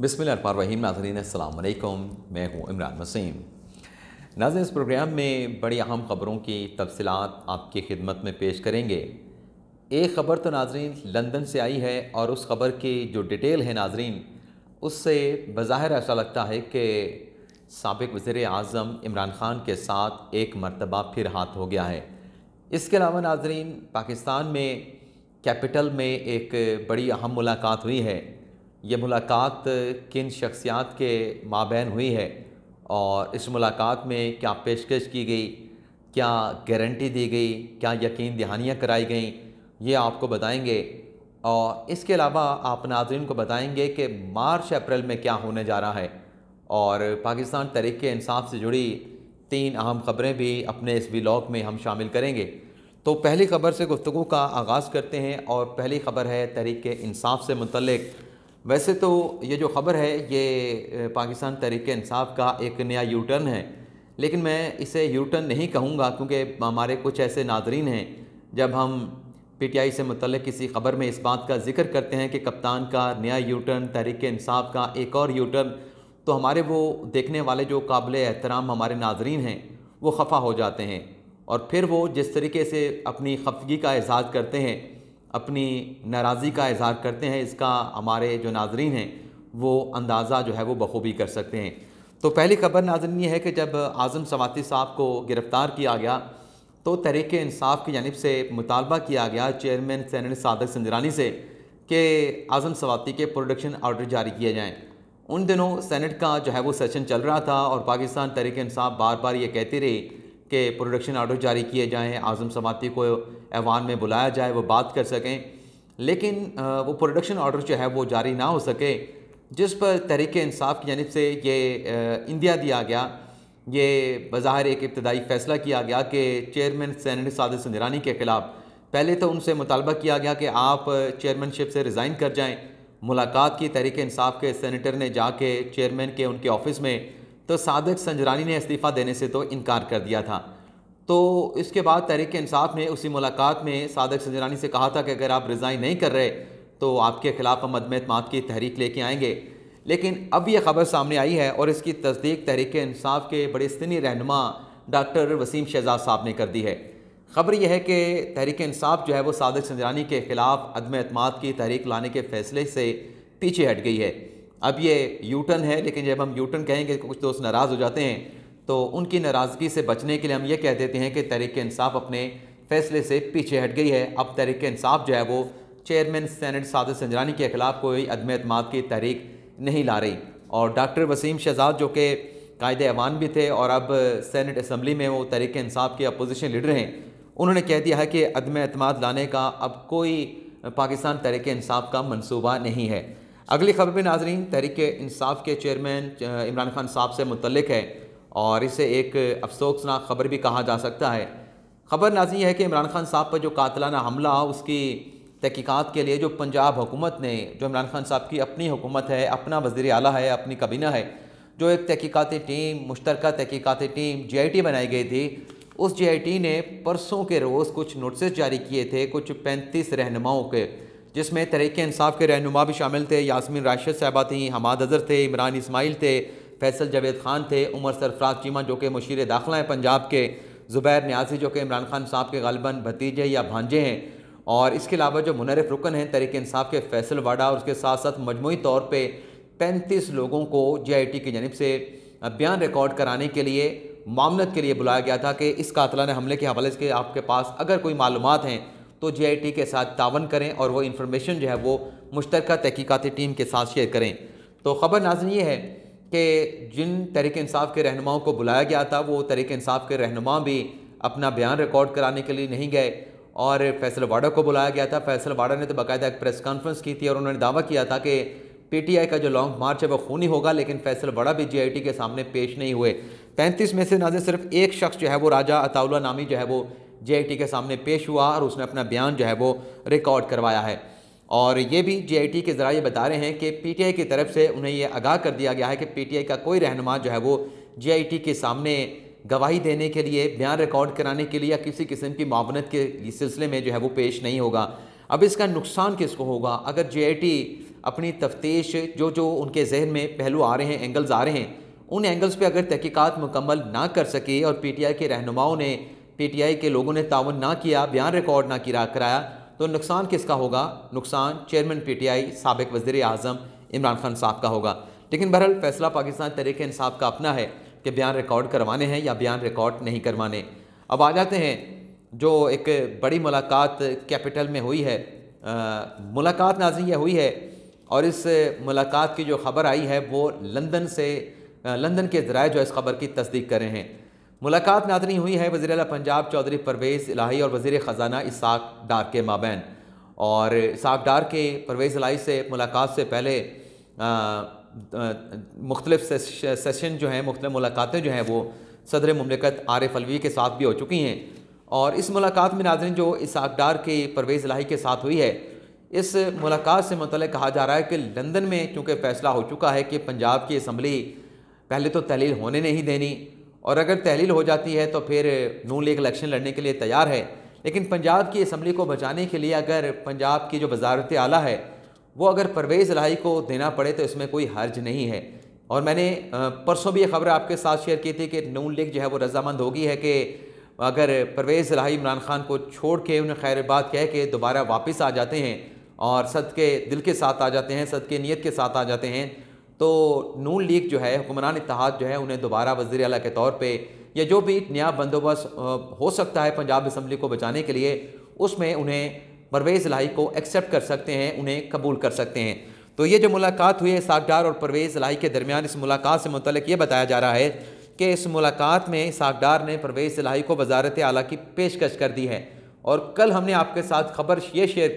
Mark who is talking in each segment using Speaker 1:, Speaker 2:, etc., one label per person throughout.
Speaker 1: बिस्मिल्लाहिर्रहमानिर्रहीम। नाज़रीन अस्सलाम वालेकुम, मैं हूँ इमरान वसीम। नाज़रीन, इस प्रोग्राम में बड़ी अहम ख़बरों की तफसीलात आपकी खिदमत में पेश करेंगे। एक ख़बर तो नाज़रीन लंदन से आई है और उस ख़बर की जो डिटेल है नाज़रीन, उससे बज़ाहिर ऐसा लगता है कि साबिक़ वज़ीर आज़म इमरान ख़ान के साथ एक मरतबा फिर हाथ हो गया है। इसके अलावा नाज़रीन, पाकिस्तान में कैपिटल में एक बड़ी अहम मुलाकात हुई है। ये मुलाकात किन शख्सियात के माबैन हुई है और इस मुलाकात में क्या पेशकश की गई, क्या गारंटी दी गई, क्या यकीन दहानियाँ कराई गईं, ये आपको बताएंगे। और इसके अलावा आप नाज़रीन को बताएंगे कि मार्च अप्रैल में क्या होने जा रहा है और पाकिस्तान तहरीक-ए-इंसाफ से जुड़ी 3 अहम ख़बरें भी अपने इस व्लॉग में हम शामिल करेंगे। तो पहली ख़बर से गुफ्तगू का आगाज़ करते हैं और पहली ख़बर है तहरीक-ए-इंसाफ से मुतल्लिक़। वैसे तो ये जो ख़बर है ये पाकिस्तान तहरीक-ए-इंसाफ का एक नया यू टर्न है, लेकिन मैं इसे यू टर्न नहीं कहूँगा क्योंकि हमारे कुछ ऐसे नाज़रीन हैं, जब हम पीटीआई से मुतल्लिक़ किसी ख़बर में इस बात का ज़िक्र करते हैं कि कप्तान का नया यू टर्न, तहरीक-ए-इंसाफ का एक और यू टर्न, तो हमारे वो देखने वाले जो काबिल एहतराम हमारे नाज़रीन हैं वो खफ़ा हो जाते हैं और फिर वो जिस तरीके से अपनी खफगी का इज़हार करते हैं, अपनी नाराज़गी का इज़हार करते हैं, इसका हमारे जो नाज़रीन हैं वो अंदाज़ा जो है वो बखूबी कर सकते हैं। तो पहली ख़बर नाज़रीन ये है कि जब आज़म सवाती साहब को गिरफ़्तार किया गया तो तहरीक-ए-इंसाफ की जानिब से मुतालबा किया गया चेयरमैन सेनेट सादिक संजरानी से कि आज़म सवाती के प्रोडक्शन ऑर्डर जारी किए जाएँ। उन दिनों सेनेट का जो है वो सेशन चल रहा था और पाकिस्तान तहरीक-ए-इंसाफ बार बार ये कहती रही कि प्रोडक्शन ऑर्डर जारी किए जाएँ, आज़म सवाती को ऐवान में बुलाया जाए, वो बात कर सकें, लेकिन वो प्रोडक्शन ऑर्डर जो है वो जारी ना हो सके, जिस पर तहरीक-ए-इंसाफ की जानिब से ये इंदिया दिया गया, ये बज़ाहिर एक इब्तदाई फ़ैसला किया गया कि चेयरमैन सेनेट सादिक संजरानी के ख़िलाफ़ पहले तो उनसे मुतालबा किया गया कि आप चेयरमैनशिप से रिज़ाइन कर जाएँ। मुलाकात की तहरीक-ए-इंसाफ के सेनेटर ने जाके चेयरमैन के उनके ऑफ़िस में, तो सादिक संजरानी ने इस्तीफ़ा देने से तो इनकार कर दिया था। तो इसके बाद तहरीक-ए-इंसाफ ने उसी मुलाकात में सादिक संजरानी से कहा था कि अगर आप रिज़ाइन नहीं कर रहे तो आपके ख़िलाफ़ हम अदम एतमाद की तहरीक लेके आएँगे। लेकिन अब यह ख़बर सामने आई है और इसकी तस्दीक तहरीक-ए-इंसाफ के बड़े सीनियर रहनुमा डॉक्टर वसीम शहजाद साहब ने कर दी है। ख़बर यह है कि तहरीक-ए-इंसाफ जो है वो सादिक संजरानी के ख़िलाफ़ अदम एतमाद की तहरीक लाने के फ़ैसले से पीछे हट गई है। अब ये यू टर्न है, लेकिन जब हम यू टर्न कहेंगे कुछ दोस्त नाराज़ हो जाते हैं, तो उनकी नाराज़गी से बचने के लिए हम ये कह देते हैं कि तहरीक-ए-इंसाफ अपने फ़ैसले से पीछे हट गई है। अब तहरीक-ए-इंसाफ जो है वो चेयरमैन सेनेट सादिक संजरानी के ख़िलाफ़ कोई अदम एतमाद की तहरीक नहीं ला रही। और डॉक्टर वसीम शहजाद जो कि कायदे ऐवान भी थे और अब सेनेट असम्बली में वो तहरीक-ए-इंसाफ के अपोजिशन लीडर हैं, उन्होंने कह दिया है कि अदम एतमाद लाने का अब कोई पाकिस्तान तहरीक-ए-इंसाफ का मनसूबा नहीं है। अगली ख़बर भी नाज़रीन तहरीक-ए-इंसाफ के चेयरमैन इमरान ख़ान साहब से मुतल्लिक़ है और इसे एक अफसोसनाक ख़बर भी कहा जा सकता है। ख़बर नाज़रीन है कि इमरान ख़ान साहब पर जो कातिलाना हमला, उसकी तहकीकात के लिए जो पंजाब हुकूमत ने, जो इमरान ख़ान साहब की अपनी हुकूमत है, अपना वज़ीर आला है, अपनी काबीना है, जो एक तहकीकाती टीम, मुश्तरका तहकीकाती टीम GIT बनाई गई थी, उस GIT ने परसों के रोज़ कुछ नोटिस जारी किए थे कुछ 35 रहनुमाओं के, जिसमें तहरीक-ए-इंसाफ के रहनुमा भी शामिल थे। यास्मीन राशिद साहबा थी, हमाद अज़हर थे, इमरान इस्माइल थे, फैसल जावेद ख़ान थे, उमर सरफराज चीमा जो कि मुशीर दाखिला हैं पंजाब के, ज़ुबैर न्याज़ी जो कि इमरान ख़ान साहब के ग़ालिबन भतीजे या भांजे हैं, और इसके अलावा जो मुनर्रिफ रुकन हैं तहरीक-ए-इंसाफ के फैसल वाडा, और उसके साथ साथ मजमूई तौर पे 35 लोगों को GIT की जानिब से बयान रिकॉर्ड कराने के लिए, मामलत के लिए बुलाया गया था कि इस कातिलाना हमले के हवाले से आपके पास अगर कोई मालूमात हैं तो GIT के साथ तावन करें और वो इन्फॉर्मेशन जो है वो मुश्तरका तहकीकाती टीम के साथ शेयर करें। तो ख़बर नाज़रीन ये है कि जिन तहरीक-ए-इंसाफ के रहनुमाओं को बुलाया गया था वो तहरीक-ए-इंसाफ के रहनुमा भी अपना बयान रिकॉर्ड कराने के लिए नहीं गए और फैसल वाडा को बुलाया गया था। फैसल वाडा ने तो बाकायदा एक प्रेस कॉन्फ्रेंस की थी और उन्होंने दावा किया था कि PTI का जो लॉन्ग मार्च है वो खूनी होगा, लेकिन फैसल वाडा भी GIT के सामने पेश नहीं हुए। 35 में से नाज़रीन सिर्फ एक शख्स जो है वो राजा अताउल्ला नामी जो है वो GIT के सामने पेश हुआ और उसने अपना बयान जो है वो रिकॉर्ड करवाया है। और ये भी GIT के ज़राए बता रहे हैं कि PTI की तरफ से उन्हें ये आगाह कर दिया गया है कि PTI का कोई रहनुमा जो है वो GIT के सामने गवाही देने के लिए, बयान रिकॉर्ड कराने के लिए या किसी किस्म की मुआवनत के सिलसिले में जो है वो पेश नहीं होगा। अब इसका नुकसान किसको होगा? अगर GIT अपनी तफ्तीश जो जो उनके जहन में पहलू आ रहे हैं, एंगल्स आ रहे हैं, उन एंगल्स पे अगर तहकीकात मुकम्मल ना कर सके और पीटीआई के रहनुमाओं ने, पीटीआई के लोगों ने ताउन ना किया, बयान रिकॉर्ड ना कराया, तो नुकसान किसका होगा? नुकसान चेयरमैन पीटीआई साबिक वज़ीर आज़म इमरान खान साहब का होगा। लेकिन बहरहाल फैसला पाकिस्तान तहरीक इंसाफ का अपना है कि बयान रिकॉर्ड करवाने हैं या बयान रिकॉर्ड नहीं करवाने। अब आ जाते हैं जो एक बड़ी मुलाकात कैपिटल में हुई है। मुलाकात नाज़रीन ये हुई है और इस मुलाकात की जो ख़बर आई है वो लंदन के ज़राए जो इस खबर की तस्दीक कर रहे हैं। मुलाकात नाज़रीन हुई है वज़ीर आला पंजाब चौधरी परवेज़ इलाही और वज़ीर ख़जाना इसाक डार के माबैन। और इसाक डार के परवेज़ इलाही से मुलाकात से पहले मुख्तलिफ सेशन जो हैं, मुख्तलिफ मुलाकातें जो हैं वो सदर मुमलिकत आरिफ अलवी के साथ भी हो चुकी हैं। और इस मुलाकात में नाज़रीन जो इसाक डार के परवेज़ इलाही के साथ हुई है, इस मुलाकात से मुतल्लिक़ कहा जा रहा है कि लंदन में चूँकि फ़ैसला हो चुका है कि पंजाब की असम्बली पहले तो तहलील होने नहीं देनी, और अगर तहलील हो जाती है तो फिर नून लीग इलेक्शन लड़ने के लिए तैयार है। लेकिन पंजाब की असम्बली को बचाने के लिए अगर पंजाब की जो वज़ारत आला है वो अगर परवेज़ इलाही को देना पड़े तो इसमें कोई हर्ज नहीं है। और मैंने परसों भी ये खबर आपके साथ शेयर की थी कि नून लीग जो है वो रजामंद होगी है कि अगर परवेज़ इलाही इमरान खान को छोड़ के उन्हें खैर बात कह के दोबारा वापस आ जाते हैं और सद के दिल के साथ आ जाते हैं, सद के नीयत के साथ आ जाते हैं, तो नून लीग जो है, हुक्मरान इत्तेहाद जो है, उन्हें दोबारा वज़ीर आला के तौर पे या जो भी नया बंदोबस्त हो सकता है पंजाब असम्बली को बचाने के लिए, उसमें उन्हें परवेज़ इलाही को एक्सेप्ट कर सकते हैं, उन्हें कबूल कर सकते हैं। तो ये जो मुलाकात हुई है इसाक डार और परवेज़ इलाही के दरमियान, इस मुलाकात से मुतल्लिक़ ये बताया जा रहा है कि इस मुलाकात में इसाक डार ने परवेज़ इलाही को वज़ारत आला की पेशकश कर दी है। और कल हमने आपके साथ खबर ये शेयर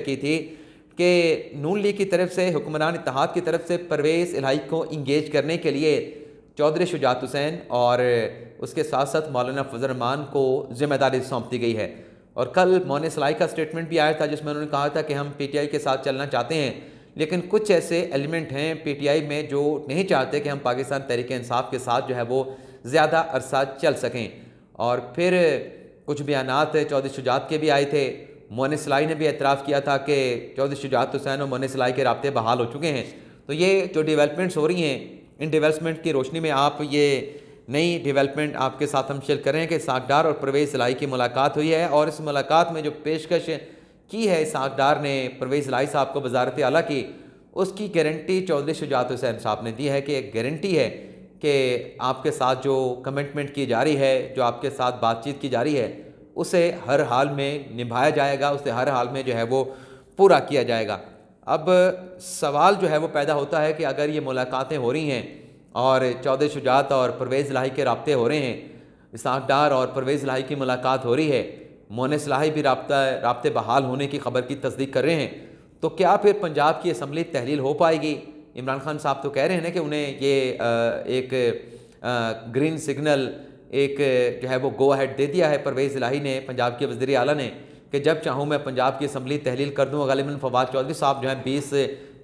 Speaker 1: की थी कि नून लीग की तरफ से, हुक्मरान इत्तेहाद की तरफ से परवेज़ इलाही को इंगेज करने के लिए चौधरी शुजात हुसैन और उसके साथ साथ मौलाना फजल रहमान को ज़िम्मेदारी सौंप दी गई है। और कल मोहन सलाई का स्टेटमेंट भी आया था जिसमें उन्होंने कहा था कि हम पीटीआई के साथ चलना चाहते हैं, लेकिन कुछ ऐसे एलिमेंट हैं पीटीआई में जो नहीं चाहते कि हम पाकिस्तान तहरीक इंसाफ के साथ जो है वो ज़्यादा अरसा चल सकें। और फिर कुछ बयानात चौधरी शुजात के भी आए थे। मोहन सलाई ने भी एतराफ़ किया था कि चौधरी शुजात हुसैन और मोहन सलाई के राब्ते बहाल हो चुके हैं। तो ये जो डेवलपमेंट्स हो रही हैं, इन डेवलपमेंट की रोशनी में आप ये नई डेवलपमेंट आपके साथ हम शेयर करें कि इसाक डार और परवेज़ इलाही की मुलाकात हुई है। और इस मुलाकात में जो पेशकश की है इसाक डार ने परवेज़ इलाही साहब को वज़ारत आला की, उसकी गारंटी चौधरी शुजात हुसैन साहब ने दी है कि एक गारंटी है कि आपके साथ जो कमिटमेंट की जा रही है, जो आपके साथ बातचीत की जा रही है, उसे हर हाल में निभाया जाएगा, उसे हर हाल में जो है वो पूरा किया जाएगा। अब सवाल जो है वो पैदा होता है कि अगर ये मुलाकातें हो रही हैं और चौधरी शुजात और परवेज़ इलाही के राब्ते हो रहे हैं, इसाक डार और परवेज़ इलाही की मुलाकात हो रही है, मोहन इलाही भी राब्ते बहाल होने की खबर की तस्दीक कर रहे हैं, तो क्या फिर पंजाब की असम्बली तहलील हो पाएगी? इमरान खान साहब तो कह रहे हैं ना कि उन्हें ये एक ग्रीन सिग्नल, एक जो है वो गो अहेड दे दिया है परवेज़ इलाही ने, पंजाब के वज़ीर आला ने, कि जब चाहूँ मैं पंजाब की असम्बली तहलील कर दूँ। गालिबन फवाद चौधरी साहब जो है 20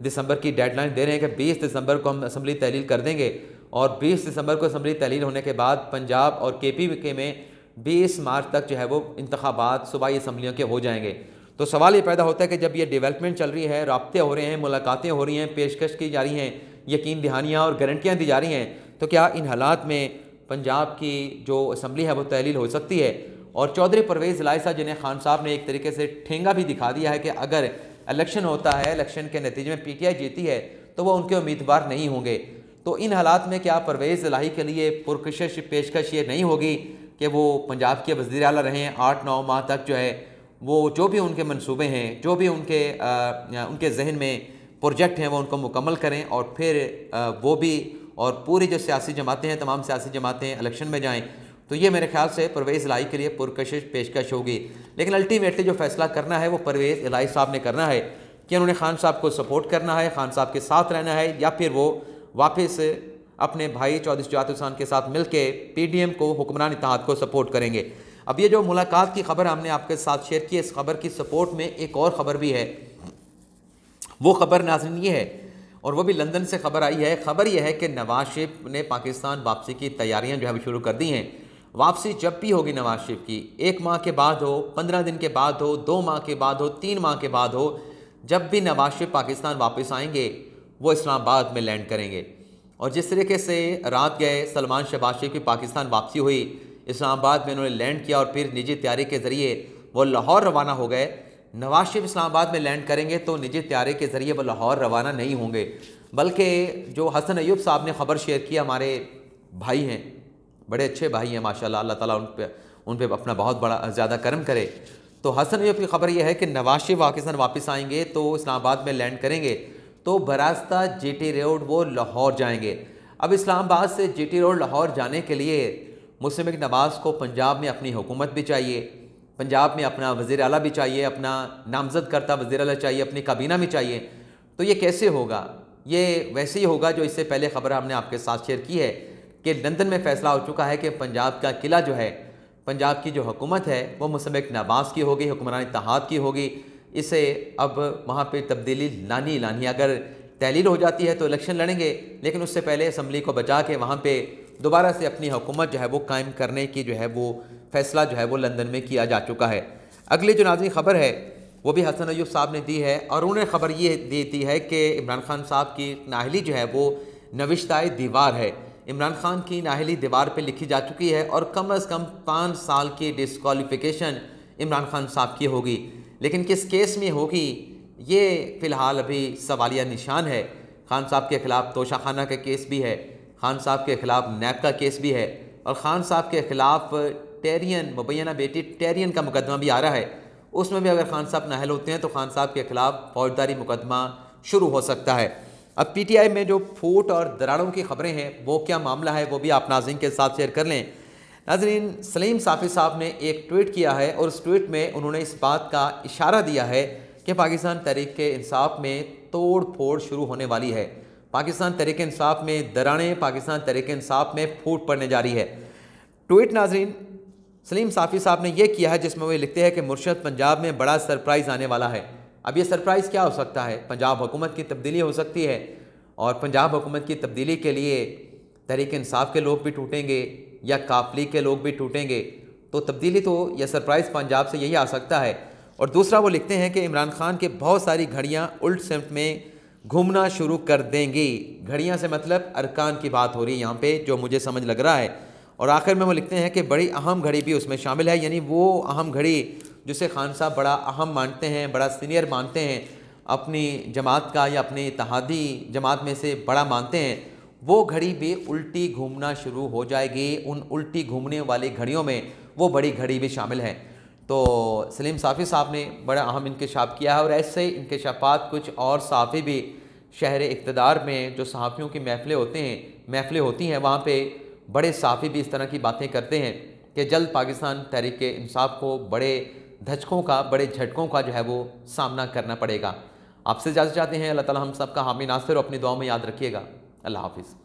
Speaker 1: दिसंबर की डेडलाइन दे रहे हैं कि 20 दिसंबर को हम असम्बली तहलील कर देंगे, और 20 दिसंबर को असम्बली तहलील होने के बाद पंजाब और KPK में 20 मार्च तक जो है वो इंतखाबात सूबाई असम्बलियों के हो जाएंगे। तो सवाल ये पैदा होता है कि जब ये डेवलपमेंट चल रही है, राब्ते हो रहे हैं, मुलाकातें हो रही हैं, पेशकश की जा रही हैं, यकीन दहानियाँ और गारंटियाँ दी जा रही हैं, तो क्या इन हालात में पंजाब की जो असम्बली है वो तहलील हो सकती है? और चौधरी परवेज़ इलाही साहब जिन्हें खान साहब ने एक तरीके से ठेंगा भी दिखा दिया है कि अगर इलेक्शन होता है, इलेक्शन के नतीजे में PTI जीती है तो वो उनके उम्मीदवार नहीं होंगे। तो इन हालात में क्या परवेज़ इलाही के लिए पुरकशिश पेशकश ये नहीं होगी कि वो पंजाब के वज़ीर आला रहें 8-9 माह तक, जो है वो जो भी उनके मंसूबे हैं, जो भी उनके जहन में प्रोजेक्ट हैं, वो उनको मुकम्मल करें, और फिर वो भी और पूरी जो सियासी जमातें हैं, तमाम सियासी जमातें इलेक्शन में जाएँ। तो ये मेरे ख्याल से परवेज़ इलाही के लिए पुरकशिश पेशकश होगी। लेकिन अल्टीमेटली जो फैसला करना है वो परवेज़ इलाही साहब ने करना है कि उन्होंने खान साहब को सपोर्ट करना है, खान साहब के साथ रहना है, या फिर वो वापस अपने भाई चौधरी शुजात हुसैन के साथ मिल के PDM को, हुक्मरान इत्तेहाद को सपोर्ट करेंगे। अब ये जो मुलाकात की खबर हमने आपके साथ शेयर की, इस खबर की सपोर्ट में एक और ख़बर भी है। वो ख़बर नाज़रीन ये है, और वो भी लंदन से खबर आई है। खबर यह है कि नवाज शरीफ ने पाकिस्तान वापसी की तैयारियां जो है शुरू कर दी हैं। वापसी जब भी होगी नवाज शरीफ की, 1 माह के बाद हो, 15 दिन के बाद हो, 2 माह के बाद हो, 3 माह के बाद हो, जब भी नवाज शरीफ पाकिस्तान वापस आएंगे वो इस्लामाबाद में लैंड करेंगे। और जिस तरीके से रात गए सलमान शहबाज शरीफ की पाकिस्तान वापसी हुई, इस्लामाबाद में उन्होंने लैंड किया और फिर निजी तैयारी के ज़रिए वो लाहौर रवाना हो गए। नवाज शरीफ इस्लामाबाद में लैंड करेंगे तो निजी तैयारी के ज़रिए वो लाहौर रवाना नहीं होंगे, बल्कि जो हसन अयूब साहब ने ख़बर शेयर की, हमारे भाई हैं, बड़े अच्छे भाई हैं माशाल्लाह, अल्लाह ताला उन पे अपना बहुत बड़ा ज़्यादा करम करे। तो हसन अयूब की खबर यह है कि नवाज शरीफ पाकिस्तान वापस आएंगे तो इस्लामाबाद में लैंड करेंगे तो बरास्ता जीटी रोड वो लाहौर जाएंगे। अब इस्लामाबाद से जीटी रोड लाहौर जाने के लिए मुस्लिम लीग नवाज़ को पंजाब में अपनी हुकूमत भी चाहिए, पंजाब में अपना वज़ीर आला भी चाहिए, अपना नामज़द करता वज़ीर आला चाहिए, अपनी काबीना भी चाहिए। तो ये कैसे होगा? ये वैसे ही होगा जो इससे पहले खबर हमने आपके साथ शेयर की है कि लंदन में फ़ैसला हो चुका है कि पंजाब का किला जो है, पंजाब की जो हुकूमत है वो मुस्लिम लीग नवाज़ की होगी, हुक्मरान इत्तेहाद की होगी। इसे अब वहाँ पे तब्दीली लानी लानी, अगर तहलील हो जाती है तो इलेक्शन लड़ेंगे, लेकिन उससे पहले असम्बली को बचा के वहाँ पे दोबारा से अपनी हुकूमत जो है वो कायम करने की जो है वो फ़ैसला जो है वो लंदन में किया जा चुका है। अगली जो नाज़रीन ख़बर है वो भी हसन अयूब साहब ने दी है और उन्होंने ख़बर ये दी है कि इमरान खान साहब की नाहली जो है वो नविश्ताए दीवार है। इमरान खान की नाहली दीवार पे लिखी जा चुकी है और कम से कम 5 साल की डिस्क्वालिफिकेशन इमरान खान साहब की होगी, लेकिन किस केस में होगी ये फ़िलहाल अभी सवालिया निशान है। खान साहब के ख़िलाफ़ तोशाखाना का केस भी है, खान साहब के ख़िलाफ़ नैब का केस भी है और ख़ान साहब के ख़िलाफ़ टेरियन मुबैना बेटी टेरियन का मुकदमा भी आ रहा है। उसमें भी अगर खान साहब नाहल होते हैं तो खान साहब के ख़िलाफ़ फौजदारी मुकदमा शुरू हो सकता है। अब पीटीआई में जो फूट और दरारों की ख़बरें हैं वो क्या मामला है वो भी आप नाज़रीन के साथ शेयर कर लें। नाज़रीन, सलीम साफ़ी साहब ने एक ट्वीट किया है और उस ट्वीट में उन्होंने इस बात का इशारा दिया है कि पाकिस्तान तहरीक-ए-इंसाफ में तोड़ फोड़ शुरू होने वाली है, पाकिस्तान तहरीक-ए-इंसाफ में दरारें, पाकिस्तान तहरीक-ए-इंसाफ में फूट पड़ने जा रही है। ट्वीट नाज़रीन सलीम साफ़ी साहब ने यह किया है जिसमें वे लिखते हैं कि मुर्शद पंजाब में बड़ा सरप्राइज़ आने वाला है। अब ये सरप्राइज़ क्या हो सकता है? पंजाब हुकूमत की तब्दीली हो सकती है और पंजाब हुकूमत की तब्दीली के लिए तहरीक-ए-इंसाफ के लोग भी टूटेंगे या काफ लीग के लोग भी टूटेंगे, तो तब्दीली तो यह सरप्राइज़ पंजाब से यही आ सकता है। और दूसरा वो लिखते हैं कि इमरान खान के बहुत सारी घड़ियाँ उल्ट सिमत में घूमना शुरू कर देंगी। घड़ियाँ से मतलब अरकान की बात हो रही है यहाँ पे, जो मुझे समझ लग रहा है। और आखिर में वो लिखते हैं कि बड़ी अहम घड़ी भी उसमें शामिल है, यानी वो अहम घड़ी जिसे खान साहब बड़ा अहम मानते हैं, बड़ा सीनियर मानते हैं, अपनी जमात का या अपनी इत्तेहादी जमात में से बड़ा मानते हैं, वो घड़ी भी उल्टी घूमना शुरू हो जाएगी। उन उल्टी घूमने वाली घड़ियों में वो बड़ी घड़ी भी शामिल है। तो सलीम साफ़ी साहब ने बड़ा अहम इंकशाफ किया है और ऐसे इंकशाफात कुछ और सहाफ़ी भी शहर इक़्तिदार में जो सहाफ़ियों की महफ़िलें होती हैं वहाँ पे बड़े सहाफ़ी भी इस तरह की बातें करते हैं कि जल्द पाकिस्तान तहरीक-ए-इंसाफ को बड़े धचकों का, बड़े झटकों का जो है वो सामना करना पड़ेगा। आपसे इजाज़त चाहते हैं। अल्लाह ताला हम सब का हामी नासिर और अपनी दुआ में याद रखिएगा। अल्लाह हाफ़िज़।